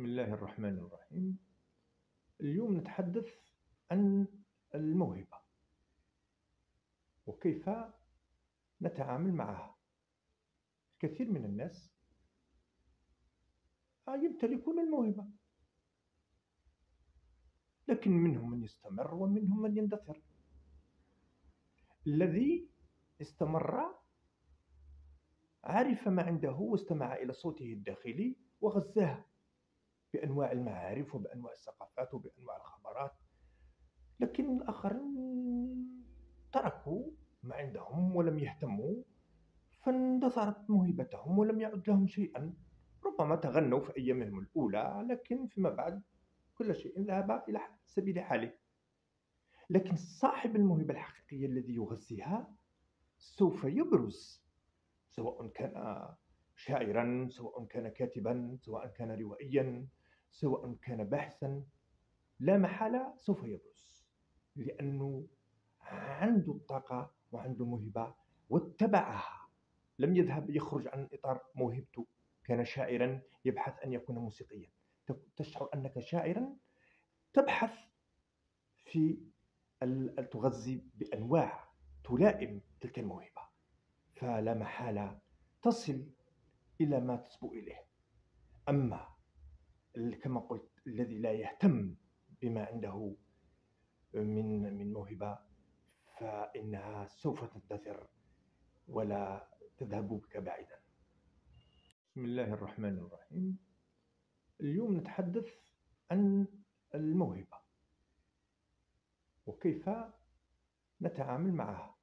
بسم الله الرحمن الرحيم. اليوم نتحدث عن الموهبة وكيف نتعامل معها. الكثير من الناس يمتلكون الموهبة، لكن منهم من يستمر ومنهم من يندثر. الذي استمر عرف ما عنده واستمع إلى صوته الداخلي وغذاه بأنواع المعارف وبأنواع الثقافات وبأنواع الخبرات، لكن الآخرين تركوا ما عندهم ولم يهتموا، فاندثرت موهبتهم ولم يعد لهم شيئا. ربما تغنوا في أيامهم الأولى، لكن فيما بعد كل شيء ذهب إلى سبيل حاله. لكن صاحب الموهبة الحقيقية الذي يغذيها سوف يبرز، سواء كان شاعرا، سواء كان كاتبا، سواء كان روائيا، سواء كان باحثا، لا محالة سوف يبرز، لأنه عنده الطاقة وعنده موهبة واتبعها. لم يذهب يخرج عن إطار موهبته. كان شاعرا يبحث أن يكون موسيقيا. تشعر أنك شاعرا، تبحث في تغذي بأنواع تلائم تلك الموهبة، فلا محالة تصل إلى ما تصبو إليه. أما كما قلت الذي لا يهتم بما عنده من موهبة، فإنها سوف تندثر ولا تذهب بك بعيدا. بسم الله الرحمن الرحيم. اليوم نتحدث عن الموهبة وكيف نتعامل معها.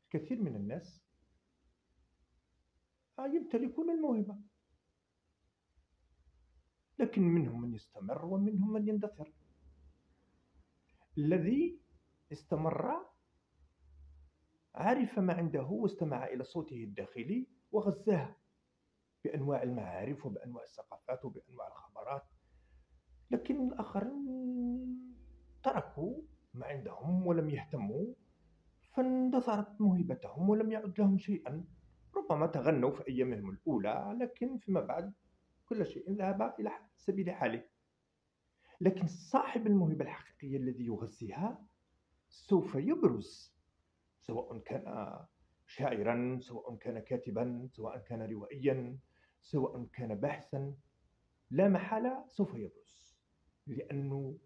الكثير من الناس يمتلكون الموهبة، لكن منهم من يستمر ومنهم من يندثر. الذي استمر عرف ما عنده واستمع إلى صوته الداخلي وغذاه بأنواع المعارف وبأنواع الثقافات وبأنواع الخبرات، لكن الآخرين تركوا ما عندهم ولم يهتموا، فاندثرت موهبتهم ولم يعد لهم شيئا. ربما تغنوا في أيامهم الأولى، لكن فيما بعد كل شيء ذهب إلى سبيل حاله. لكن صاحب الموهبة الحقيقية الذي يغذيها سوف يبرز، سواء كان شاعرا، سواء كان كاتبا، سواء كان روائيا، سواء كان باحثا، لا محالة سوف يبرز، لأنه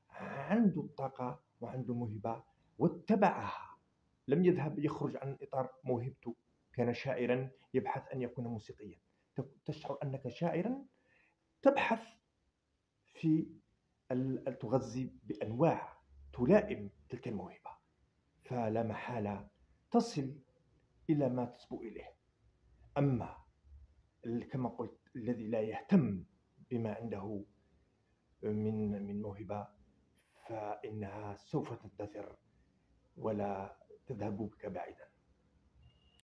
عنده الطاقة وعنده موهبة واتبعها. لم يذهب يخرج عن إطار موهبته. كان شاعرا يبحث أن يكون موسيقيا. تشعر أنك شاعرا، تبحث في تغذي بأنواع تلائم تلك الموهبة، فلا محالة تصل إلى ما تصبو إليه. أما كما قلت الذي لا يهتم بما عنده من موهبة، فإنها سوف تندثر ولا تذهب بك بعيدا.